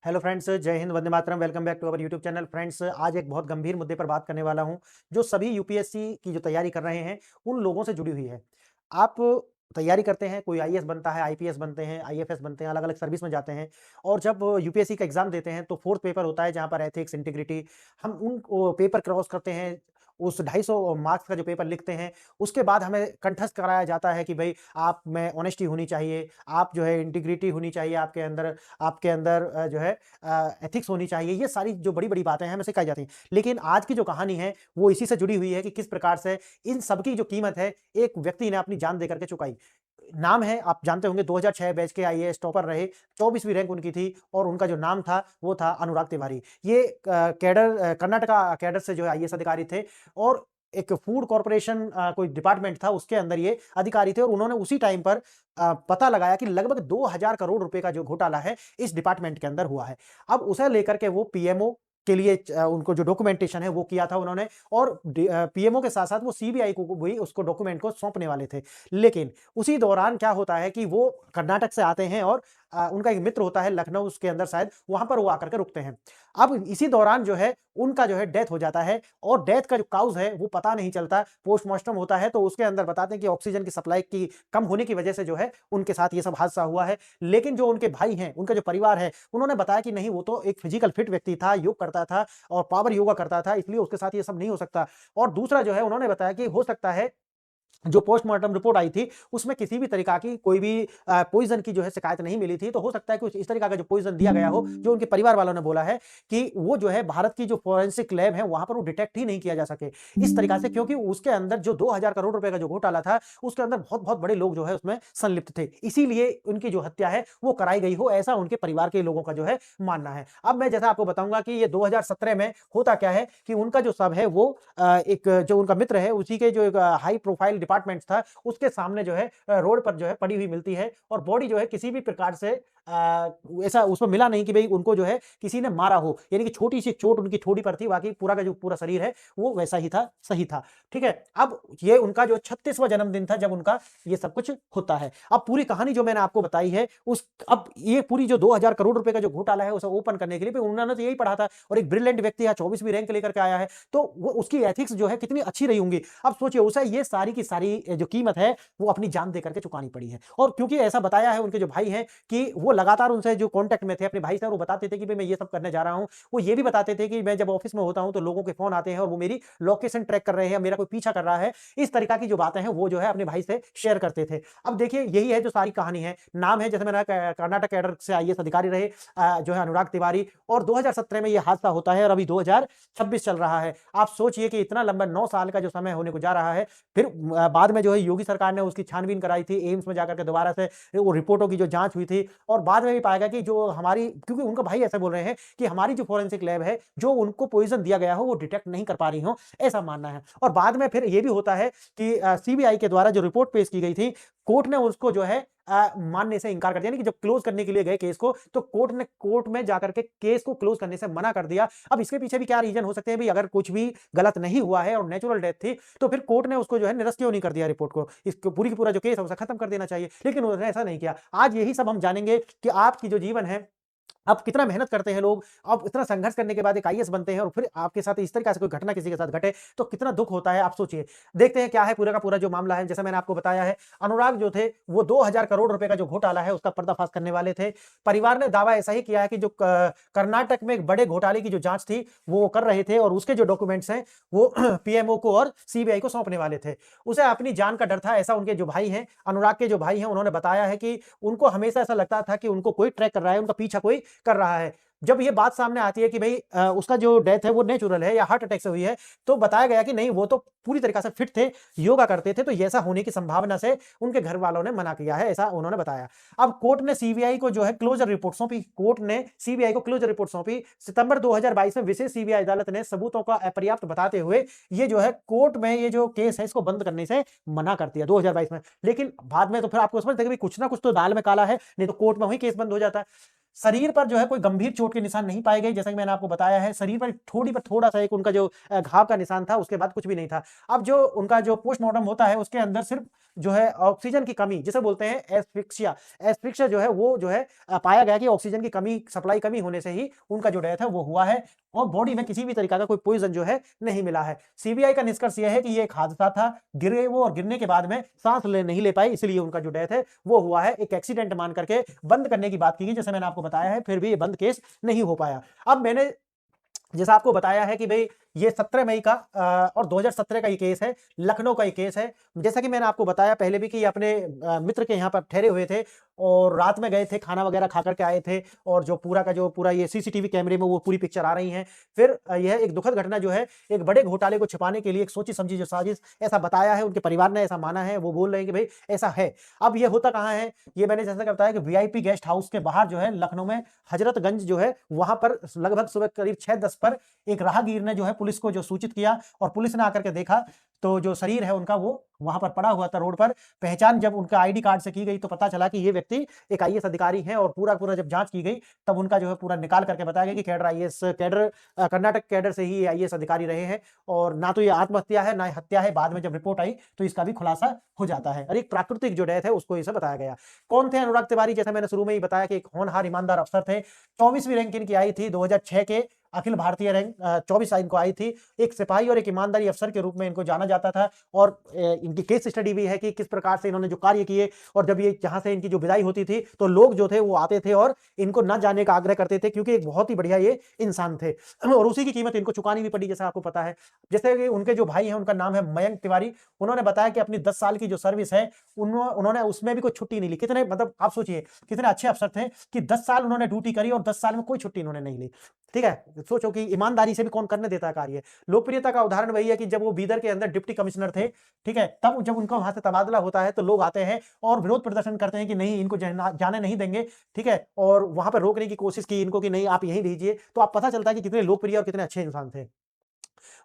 Hello friends, जय हिंद, वंदे मातरम। Welcome back to our YouTube channel. Friends, आज एक बहुत गंभीर मुद्दे पर बात करने वाला हूं, जो सभी यूपीएससी की जो तैयारी कर रहे हैं, उन लोगों से जुड़ी हुई है। आप तैयारी करते हैं, कोई आईएएस बनता है, आईपीएस बनते हैं, आईएफएस बनते हैं, अलग-अलग सर्विस में जाते हैं और जब यूपीएससी का एग्ज़ाम देते हैं, तो फोर्थ पेपर होता है, जहाँ पर एथिक्स, इंटीग्रिटी हम उन पेपर क्रॉस करते हैं। उस 250 मार्क्स का जो पेपर लिखते हैं, उसके बाद हमें कंठस्थ कराया जाता है कि भई आप में ऑनेस्टी होनी चाहिए, आप जो है इंटीग्रिटी होनी चाहिए आपके अंदर जो है एथिक्स होनी चाहिए। ये सारी जो बड़ी-बड़ी बातें हैं हमें सिखाई जाती हैं। लेकिन आज की जो कहानी है वो इसी से जुड़ी हुई है कि किस प्रकार से इन सब की जो कीमत है एक व्यक्ति ने अपनी जान देकर के चुकाई। नाम है, आप जानते होंगे, 2006 बैच के आईएएस टॉपर रहे, 24वीं रैंक उनकी थी और उनका जो नाम था वो था अनुराग तिवारी। ये कर्नाटका कैडर से जो है आईएएस अधिकारी थे और एक फूड कॉर्पोरेशन कोई डिपार्टमेंट था, उसके अंदर ये अधिकारी थे और उन्होंने उसी टाइम पर पता लगाया कि लगभग 2000 करोड़ रुपए का जो घोटाला है इस डिपार्टमेंट के अंदर हुआ है। अब उसे लेकर के वो पीएमओ के लिए उनको जो डॉक्यूमेंटेशन है वो किया था उन्होंने और पीएमओ के साथ-साथ वो सीबीआई को भी उसको डॉक्यूमेंट को सौंपने वाले थे। लेकिन उसी दौरान क्या होता है कि वो कर्नाटक से आते हैं और उनका एक मित्र होता है लखनऊ उसके अंदर शायद, वहाँ पर वो आकर के रुकते हैं। अब इसी दौरान जो है उनका जो है डेथ हो जाता है और डेथ का जो काउज़ है वो पता नहीं चलता। पोस्टमार्टम होता है तो उसके अंदर बताते हैं कि ऑक्सीजन की सप्लाई की कम होने की वजह से जो है उनके साथ ये सब हादसा हुआ है। लेकिन जो उनके भाई हैं, उनका जो परिवार है, उन्होंने बताया कि नहीं, वो तो एक फिजिकल फिट व्यक्ति था, योग करता था और पावर योगा करता था, इसलिए उसके साथ ये सब नहीं हो सकता। और दूसरा जो है उन्होंने बताया कि हो सकता है जो पोस्टमार्टम रिपोर्ट आई थी, उसमें किसी भी तरीक़ा की कोई भी पॉइज़न की जो है शिकायत नहीं मिली थी, तो हो सकता है कुछ इस तरीक़ा का जो पॉइज़न दिया गया हो, जो उनके परिवार वालों ने बोला है कि वो जो है भारत की जो फोरेंसिक लैब है, वहाँ पर वो डिटेक्ट ही नहीं किया जा सके। इस तरीक़ा से, क्योंकि उसके अंदर जो 2000 करोड़ रुपए का जो घोटाला था, उसके अंदर बहुत-बहुत बड़े लोग जो है उसमें संलिप्त थे। इसीलिए उनकी जो हत्या है, वो कराई गई हो, ऐसा उनके परिवार के लोगों का जो है मानना है। अब मैं जैसा आपको बताऊँगा कि ये 2017 में होता क्या है कि उनका जो शव है वो एक जो उनका मित्र है, उसी के जो एक हाई प्रोफाइल डिपार्टमेंट था, उसके सामने जो है रोड पर जो है पड़ी हुई मिलती है और बॉडी जो है किसी भी प्रकार से ऐसा उसमें मिला नहीं कि भई उनको जो है किसी ने मारा हो। यानी कि छोटी-सी चोट उनकी ठोड़ी पर थी, बाकी पूरा का जो पूरा शरीर है वो वैसा ही था, सही था। ठीक है? अब ये उनका जो 36वाँ जन्मदिन था जब उनका ये सब कुछ होता है। अब पूरी कहानी जो मैंने आपको बताई है उस अब ये पूरी जो 2000 करोड़ रुपए का जो घोटाला है उसे ओपन करने के लिए भी उन्होंने तो यही पढ़ा था और एक ब्रिलियंट व्यक्ति है, 24वीं रैंक लेकर के आया है, तो वो उसकी एथिक्स जो है कितनी अच्छी रही होंगी। अब सोचिए उसे ये सारी की सारी जो कीमत है वो अपनी जान दे करके चुकानी पड़ी है और क्योंकि ऐसा बताया है उनके जो भाई हैं कि वो लगातार उनसे जो कॉन्टैक्ट में थे अपने भाई से और वो बताते थे कि भई मैं ये सब करने जा रहा हूँ। वो ये भी बताते थे कि मैं जब ऑफिस में होता हूँ तो लोगों के फ़ोन आते हैं और वो मेरी लोकेशन ट्रैक कर रहे हैं, मेरा कोई पीछा कर रहा है। इस तरीक़ा की जो बातें हैं वो जो है अपने भाई से शेयर करते थे। अब देखिए यही है जो सारी कहानी है। नाम है, जैसे मैंने कर्नाटक कैडर से आईएएस अधिकारी रहे जो है अनुराग तिवारी और 2017 में ये हादसा होता है और अभी 2026 चल रहा है। आप सोचिए कि इतना लंबा 9 साल का जो समय होने को जा रहा है, फिर बाद में जो है योगी सरकार ने उसकी छानबीन कराई थी, एम्स में जाकर के दोबारा से वो रिपोर्टों की जो जाँच हुई थी और बाद में भी पाया गया कि जो हमारी, क्योंकि उनका भाई ऐसा बोल रहे हैं कि हमारी जो फोरेंसिक लैब है, जो उनको पॉइज़न दिया गया हो, वो डिटेक्ट नहीं कर पा रही हो, ऐसा मानना है। और बाद में फिर ये भी होता है कि सीबीआई के द्वारा जो रिपोर्ट पेश की गई थी, कोर्ट ने उसको जो है मानने से इंकार कर दिया। यानी कि जब क्लोज़ करने के लिए गए केस को, तो कोर्ट में जाकर के केस को क्लोज़ करने से मना कर दिया। अब इसके पीछे भी क्या रीज़न हो सकते हैं भई, अगर कुछ भी गलत नहीं हुआ है और नेचुरल डेथ थी, तो फिर कोर्ट ने उसको जो है निरस्त क्यों नहीं कर दिया रिपोर्ट को? इसको पूरी की पूरा जो केस है उसे खत्म कर देना चाहिए। लेकिन उन्होंने ऐसा नहीं किया। आज यही सब हम जानेंगे कि आपकी जो जीवन है, आप कितना मेहनत करते हैं लोग, आप इतना संघर्ष करने के बाद एक आईएएस बनते हैं और फिर आपके साथ इस तरीक़ा से कोई घटना किसी के साथ घटे, तो कितना दुःख होता है, आप सोचिए। देखते हैं क्या है पूरा का पूरा जो मामला है। जैसा मैंने आपको बताया है, अनुराग जो थे, वो 2000 करोड़ रुपए का जो घोटाला है, उसका पर्दाफ़ाश करने वाले थे। परिवार ने दावा ऐसा ही किया है कि जो कर्नाटक में एक बड़े घोटाले की जो जाँच थी, वो कर रहे थे और उसके जो डॉक्यूमेंट्स हैं, वो पीएमओ को और सीबीआई को सौंपने वाले थे। उसे अपनी जान का डर था, ऐसा उनके जो भाई हैं, अनुराग के जो भाई हैं, उन्होंने बताया है कि उनको हमेशा ऐसा लगता था कि उनको कोई ट्रैक कर रहा है, उनका पीछा कोई कर रहा है। जब ये बात सामने आती है कि भई उसका जो डेथ है वो नेचुरल है या हार्ट अटैक से हुई है, तो बताया गया कि नहीं, वो तो पूरी तरीक़ा से फिट थे, योगा करते थे, तो ऐसा होने की संभावना से उनके घर वालों ने मना किया है, ऐसा उन्होंने बताया। अब कोर्ट ने सीबीआई को जो है क्लोज़र रिपोर्ट सौंपी। कोर्ट ने सीबीआई को क्लोज़र रिपोर्ट सौंपी। सितंबर 2022 में विशेष सीबीआई अदालत ने सबूतों का अपर्याप्त बताते हुए ये जो है कोर्ट में ये जो केस है इसको बंद करने से मना कर दिया 2022 में। लेकिन बाद में तो फिर आपको समझते हैं कि भई कुछ ना कुछ तो दाल में काला है, नहीं तो कोर्ट में वही केस बंद हो जाता है। शरीर पर जो है कोई गंभीर चोट के निशान नहीं पाए गए, जैसा कि मैंने आपको बताया है। शरीर पर थोड़ा सा एक उनका जो घाव का निशान था, उसके बाद कुछ भी नहीं था। अब जो उनका जो पोस्टमार्टम होता है उसके अंदर सिर्फ जो है ऑक्सीजन की कमी, जिसे बोलते हैं एस्फिक्सिया, एस्फिक्सिया जो है वो जो है पाया गया कि ऑक्सीजन की कमी, सप्लाई कमी होने से ही उनका जो डेथ है वो हुआ है, और बॉडी में किसी भी तरीका का कोई पॉइजन जो है नहीं मिला है। सीबीआई का निष्कर्ष यह है कि ये एक हादसा था, गिर गए वो और गिरने के बाद में सांस नहीं ले पाए, इसलिए उनका जो डेथ है वो हुआ है। एक एक्सीडेंट मान करके बंद करने की बात की गई, जैसे मैंने आपको बताया है, फिर भी ये बंद केस नहीं हो पाया। अब मैंने जैसा आपको बताया है कि भाई ये 17 मई का और 2017 का ये केस है, लखनऊ का ये केस है। जैसा कि मैंने आपको बताया पहले भी कि ये अपने मित्र के यहाँ पर ठहरे हुए थे और रात में गए थे, खाना वगैरह खा करके आए थे, और जो पूरा ये सीसीटीवी कैमरे में वो पूरी पिक्चर आ रही है। फिर यह एक दुखद घटना जो है, एक बड़े घोटाले को छिपाने के लिए एक सोची समझी जो साजिश, ऐसा बताया है, उनके परिवार ने ऐसा माना है, वो बोल रहे हैं कि भाई ऐसा है। अब ये होता कहाँ है, ये मैंने जैसा कि बताया कि वीआईपी गेस्ट हाउस के बाहर जो है लखनऊ में हजरतगंज जो है, वहां पर लगभग सुबह करीब 6:10 पर एक राहगीर ने जो है पुलिस को जो सूचित किया, और पुलिस ने आकर के देखा तो जो शरीर है उनका वो वहां पर पड़ा हुआ था रोड पर। पहचान जब उनका आईडी कार्ड से की गई तो पता चला कि ये व्यक्ति एक आईएएस अधिकारी हैं, और पूरा जब जांच की गई तब उनका जो है पूरा निकाल करके बताया गया कि cadre IAS cadre Karnataka cadre से ही ये आईएएस अधिकारी रहे हैं, और ना तो ये आत्महत्या है ना हत्या है। बाद में जब रिपोर्ट आई तो इसका भी खुलासा हो जाता है, और एक प्राकृतिक जो डेथ है उसको इसे बताया गया। कौन थे अनुराग तिवारी, जैसे मैंने शुरू में ही बताया कि एक होनहार ईमानदार अफसर थे। 24वीं रैंक इनकी आई थी 2006 के अखिल भारतीय रैंक 24 इनको आई थी। एक सिपाही और एक ईमानदारी अफसर के रूप में इनको जाना जाता था, और इनकी केस स्टडी भी है कि किस प्रकार से इन्होंने जो कार्य किए, और जब ये जहां से इनकी जो विदाई होती थी तो लोग जो थे वो आते थे और इनको न जाने का आग्रह करते थे, क्योंकि एक बहुत ही बढ़िया ये इंसान थे, और उसी की कीमत इनको चुकानी भी पड़ी, जैसा आपको पता है। जैसे कि उनके जो भाई हैं उनका नाम है मयंक तिवारी, उन्होंने बताया कि अपनी 10 साल की जो सर्विस है उन्होंने उसमें भी कोई छुट्टी नहीं ली। कितने, मतलब आप सोचिए कितने अच्छे अफसर थे कि 10 साल उन्होंने ड्यूटी करी और 10 साल में कोई छुट्टी उन्होंने नहीं ली। ठीक है, सोचो कि ईमानदारी से भी कौन करने देता है कार्य। लोकप्रियता का उदाहरण वही है कि जब वो बीदर के अंदर डिप्टी कमिश्नर थे, ठीक है, तब जब उनका वहां से तबादला होता है तो लोग आते हैं और विरोध प्रदर्शन करते हैं कि नहीं, इनको जाने नहीं देंगे, ठीक है, और वहां पर रोकने की कोशिश की इनको कि नहीं आप यहीं रहिए। तो आप पता चलता है कि कितने लोकप्रिय और कितने अच्छे इंसान थे।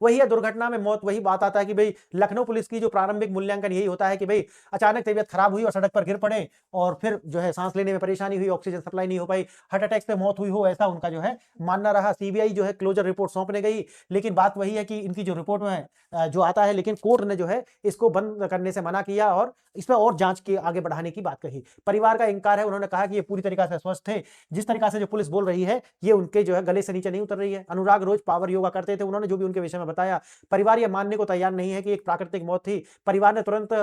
वही है दुर्घटना में मौत, वही बात आता है कि भाई लखनऊ पुलिस की जो प्रारंभिक मूल्यांकन यही होता है कि भाई अचानक तबीयत खराब हुई और सड़क पर गिर पड़े, और फिर जो है सांस लेने में परेशानी हुई, ऑक्सीजन सप्लाई नहीं हो पाई, हार्ट अटैक से मौत हुई हो, ऐसा उनका जो है मानना रहा। सीबीआई जो है क्लोजर रिपोर्ट सौंपने गई, लेकिन बात वही है कि इनकी जो रिपोर्ट में जो आता है, लेकिन कोर्ट ने जो है इसको बंद करने से मना किया और इसमें और जांच के आगे बढ़ाने की बात कही। परिवार का इंकार है, उन्होंने कहा कि ये पूरी तरीके से स्वस्थ थे। जिस तरीका से जो पुलिस बोल रही है ये उनके जो है गले से नीचे नहीं उतर रही है। अनुराग रोज पावर योगा करते थे, उन्होंने जो भी उनके विषय में बताया, परिवार ये मानने को तैयार नहीं है कि एक प्राकृतिक मौत थी। परिवार ने तुरंत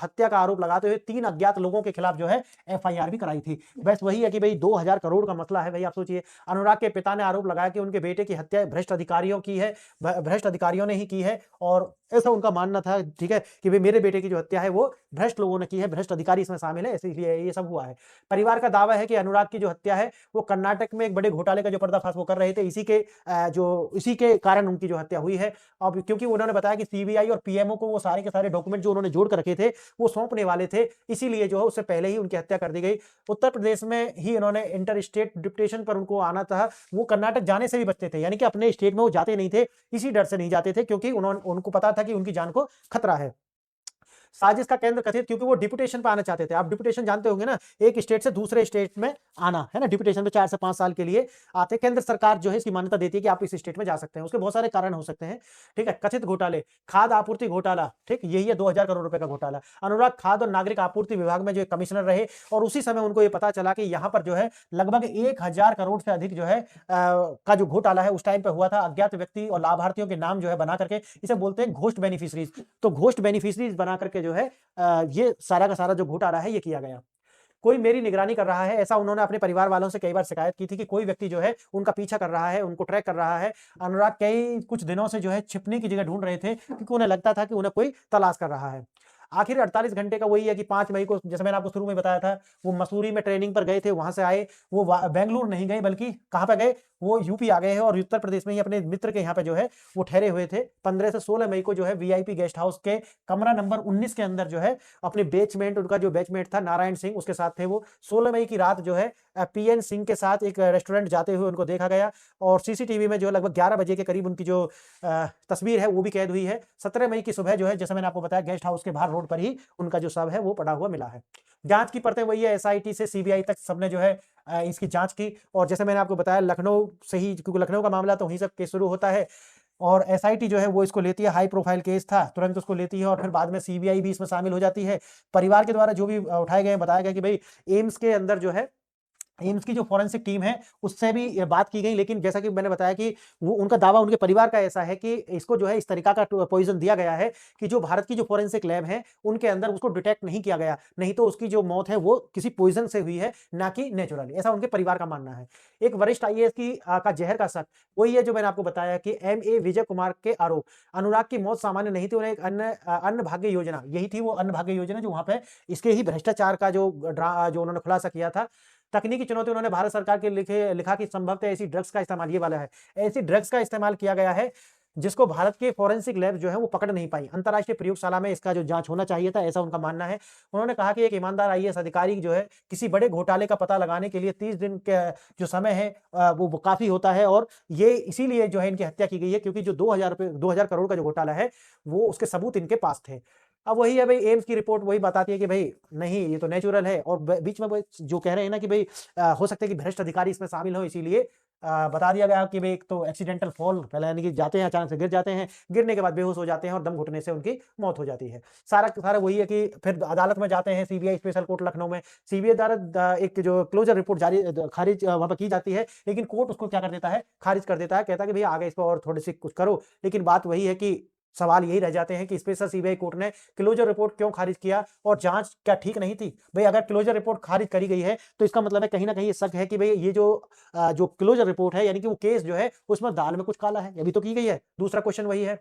हत्या का आरोप लगाते हुए 3 अज्ञात लोगों के खिलाफ जो है एफआईआर भी कराई थी। बस वही है कि भाई 2000 करोड़ का मसला है भाई। आप सोचिए, अनुराग के पिता ने आरोप लगाया कि उनके बेटे की हत्या भ्रष्ट अधिकारियों की है, भ्रष्ट अधिकारियों ने ही की है, और ऐसा उनका मानना था, ठीक है, कि भाई मेरे बेटे की जो हत्या है वो भ्रष्ट लोगों ने की है, भ्रष्ट अधिकारी इसमें शामिल है, इसलिए ये सब हुआ है। परिवार का दावा है कि अनुराग की जो हत्या है वो कर्नाटक में एक बड़े घोटाले का जो पर्दाफाश वो कर रहे थे, इसी के कारण उनकी जो हत्या हुई है। अब क्योंकि उन्होंने बताया कि सीबीआई और पीएमओ को वो सारे के सारे डॉक्यूमेंट जो उन्होंने जोड़ कर रखे थे वो सौंपने वाले थे, इसीलिए जो है उससे पहले ही उनकी हत्या कर दी गई। उत्तर प्रदेश में ही इन्होंने इंटर स्टेट डिप्यूटेशन पर उनको आना था, वो कर्नाटक जाने से भी बचते थे, यानी कि अपने स्टेट में वो जाते नहीं थे, इसी डर से नहीं जाते थे क्योंकि उनको पता था कि उनकी जान को खतरा है। साजिश का केंद्र कथित, क्योंकि वो डिप्यूटेशन पे आना चाहते थे। आप डिप्यूटेशन जानते होंगे ना, एक स्टेट से दूसरे स्टेट में आना, है ना, डिप्यूटेशन पे 4 से 5 साल के लिए आते। केंद्र सरकार जो है इसकी मान्यता देती है कि आप इस स्टेट में जा सकते हैं, उसके बहुत सारे कारण हो सकते हैं, ठीक है। कथित घोटाले, खाद्य आपूर्ति घोटाला, ठीक, यही है 2000 करोड़ रुपए का घोटाला। अनुराग खाद्य और नागरिक आपूर्ति विभाग में जो कमिश्नर रहे, और उसी समय उनको ये पता चला कि यहाँ पर जो है लगभग 1000 करोड़ से अधिक जो है का जो घोटाला है उस टाइम पे हुआ था। अज्ञात व्यक्ति और लाभार्थियों के नाम जो है बना करके, इसे बोलते हैं घोस्ट बेनिफिशरीज। तो घोस्ट बेनिफिशरीज बना करके जो है ये सारा का सारा जो घोटाला है ये किया गया। कोई मेरी निगरानी कर रहा है, ऐसा उन्होंने अपने परिवार वालों से कई बार शिकायत की थी कि कोई व्यक्ति जो है उनका पीछा कर रहा है, उनको ट्रैक कर रहा है। अनुराग कुछ दिनों से जो है छिपने की जगह ढूंढ रहे थे, क्योंकि उन्हें लगता था कि उन्हें कोई तलाश कर रहा है। आखिर 48 घंटे का वही है कि 5 मई को, जैसे मैंने आपको शुरू में बताया था, वो मसूरी में ट्रेनिंग पर गए थे, वहां से आए, वो बेंगलुरु नहीं गए, बल्कि कहां पे गए, वो यूपी आ गए हैं, और उत्तर प्रदेश में ही अपने मित्र के यहाँ पे जो है वो ठहरे हुए थे। 15 से 16 मई को जो है वीआईपी गेस्ट हाउस के कमरा नंबर 19 के अंदर जो है अपने बैचमेट, उनका जो बैचमेट था नारायण सिंह, उसके साथ थे वो। 16 मई की रात जो है पीएन सिंह के साथ एक रेस्टोरेंट जाते हुए उनको देखा गया, और सीसीटीवी में जो है लगभग 11 बजे के करीब उनकी जो तस्वीर है वो भी कैद हुई है। 17 मई की सुबह जो है, जैसे मैंने आपको बताया, गेस्ट हाउस के बाहर रोड रोड पर ही उनका जो शव है वो पड़ा हुआ मिला है। जाँच की परतें वही है, एसआईटी से सीबीआई तक सबने जो है इसकी जाँच की और जैसे मैंने आपको बताया लखनऊ से ही, क्योंकि लखनऊ का मामला तो वहीं से केस शुरू होता है और एसआईटी जो है वो इसको लेती है, हाई प्रोफाइल केस था, तुरंत उसको लेती है और फिर बाद में सीबीआई भी इसमें शामिल हो जाती है। परिवार के द्वारा जो भी उठाए गए हैं, बताया गया कि भई एम्स के अंदर जो है, एम्स की जो फोरेंसिक टीम है, उससे भी ये बात की गई, लेकिन जैसा कि मैंने बताया कि वो उनका दावा उनके परिवार का ऐसा है कि इसको जो है इस तरीका का पॉइज़न दिया गया है कि जो भारत की जो फोरेंसिक लैब है, उनके अंदर उसको डिटेक्ट नहीं किया गया। नहीं तो उसकी जो मौत है वो किसी पॉइज़न से हुई है, ना कि नेचुरली, ऐसा उनके परिवार का मानना है। एक वरिष्ठ आईएएस का जहर का शक, वही है जो मैंने आपको बताया कि एमए विजय कुमार के आरोप, अनुराग की मौत सामान्य नहीं थी, उन्हें एक अन्न भाग्य योजना, यही थी वो अन्न भाग्य योजना जो वहाँ पे इसके ही भ्रष्टाचार का जो उन्होंने खुलासा किया था। तकनीकी चुनौती, उन्होंने भारत सरकार के लिखा कि संभवतः ऐसी ड्रग्स का इस्तेमाल, ये वाला है, ऐसी ड्रग्स का इस्तेमाल किया गया है जिसको भारत के फोरेंसिक लैब जो है वो पकड़ नहीं पाई। अंतर्राष्ट्रीय प्रयोगशाला में इसका जो जांच होना चाहिए था, ऐसा उनका मानना है। उन्होंने कहा कि एक ईमानदार आईएएस अधिकारी जो है किसी बड़े घोटाले का पता लगाने के लिए 30 दिन के जो समय है वो काफ़ी होता है और ये इसीलिए जो है इनकी हत्या की गई है क्योंकि जो 2000 करोड़ का जो घोटाला है, वो उसके सबूत इनके पास थे। अब वही है भई, एम्स की रिपोर्ट वही बताती है कि भई नहीं, ये तो नेचुरल है और बीच में वो जो कह रहे हैं ना कि भई हो सकता है कि भ्रष्ट अधिकारी इसमें शामिल हों, इसीलिए बता दिया गया कि भई एक तो एक्सीडेंटल फॉल पहले, यानी कि जाते हैं अचानक से गिर जाते हैं, गिरने के बाद बेहोश हो जाते हैं और दम घुटने से उनकी मौत हो जाती है। सारा का सारा वही है कि फिर अदालत में जाते हैं, सीबीआई स्पेशल कोर्ट लखनऊ में, सीबीआई द्वारा एक जो क्लोज़र रिपोर्ट खारिज वहाँ पे की जाती है, लेकिन कोर्ट उसको क्या कर देता है, खारिज कर देता है, कहता है कि भई आगे इस पे और थोड़ी-सी कुछ करो। लेकिन बात वही है कि सवाल यही रह जाते हैं कि स्पेशल सीबीआई कोर्ट ने क्लोज़र रिपोर्ट क्यों खारिज किया और जाँच क्या ठीक नहीं थी? भई अगर क्लोज़र रिपोर्ट खारिज करी गई है, तो इसका मतलब है कहीं न कहीं ये शक है कि भई ये जो क्लोज़र रिपोर्ट है, यानी कि वो केस जो है उसमें दाल में कुछ काला है, ये भी तो की गई है। दूसरा क्वेश्चन वही है,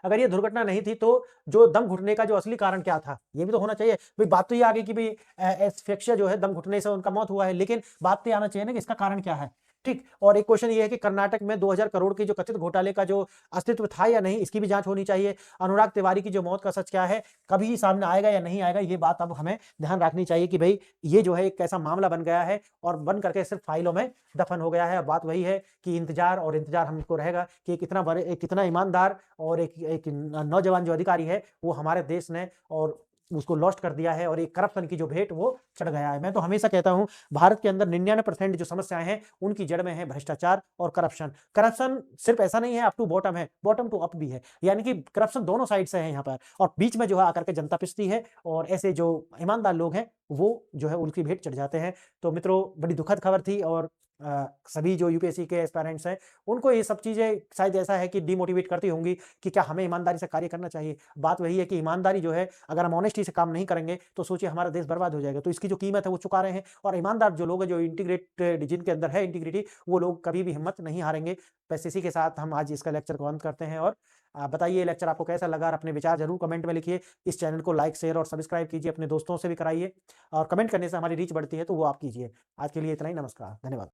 अगर ये दुर्घटना नहीं थी तो जो दम घुटने का जो असली कारण क्या था? ये भी तो होना चाहिए। भई बात तो ये आ गई कि भई एस्फिक्सिया जो है, दम घुटने से उनका मौत हुआ है, लेकिन बात तो ये आना चाहिए ना कि इसका कारण क्या है? ठीक? और एक क्वेश्चन ये है कि कर्नाटक में 2000 करोड़ की जो कथित घोटाले का जो अस्तित्व था या नहीं, इसकी भी जाँच होनी चाहिए। अनुराग तिवारी की जो मौत का सच क्या है? कभी सामने आएगा या नहीं आएगा? ये बात अब हमें ध्यान रखनी चाहिए कि भई ये जो है एक ऐसा मामला बन गया है और बन करके सिर्फ़ फाइलों में दफ़न हो गया है। अब बात वही है कि इंतज़ार और इंतज़ार हमको रहेगा कि एक कितना ईमानदार और एक नौजवान जो अधिकारी है, वो हमारे देश ने और उसको लॉस्ट कर दिया है और एक करप्शन की जो भेंट वो चढ़ गया है। मैं तो हमेशा कहता हूँ, भारत के अंदर 99% जो समस्याएँ हैं, उनकी जड़ में है भ्रष्टाचार और करप्शन। करप्शन सिर्फ़ ऐसा नहीं है अप टू बॉटम है, बॉटम टू अप भी है। यानी कि करप्शन दोनों साइड से है यहाँ पर और बीच में जो है आकर के जनता पिसती है और ऐसे जो ईमानदार लोग हैं, वो जो है उनकी भेंट चढ़ जाते हैं। तो मित्रों, बड़ी दुखद खबर थी और सभी जो यूपीएससी के एस्पायरेंट्स हैं, उनको ये सब चीज़ें शायद ऐसा है कि डिमोटिवेट करती होंगी कि क्या हमें ईमानदारी से कार्य करना चाहिए। बात वही है कि ईमानदारी जो है, अगर हम ऑनेस्टी से काम नहीं करेंगे, तो सोचिए हमारा देश बर्बाद हो जाएगा। तो इसकी जो कीमत है वो चुका रहे हैं और ईमानदार जो लोग हैं, जो इंटीग्रेटेड जिनके अंदर है इंटीग्रिटी, वो लोग कभी भी हिम्मत नहीं हारेंगे। बस इसी के साथ हम आज इसका लेक्चर को अंत करते हैं और बताइए ये लेक्चर आपको कैसा लगा और अपने विचार ज़रूर कमेंट में लिखिए। इस चैनल को लाइक, शेयर और सब्सक्राइब कीजिए, अपने दोस्तों से भी कराइए और कमेंट करने से हमारी रीच बढ़ती है, तो वो आप कीजिए। आज के लिए इतना ही, नमस्कार, धन्यवाद।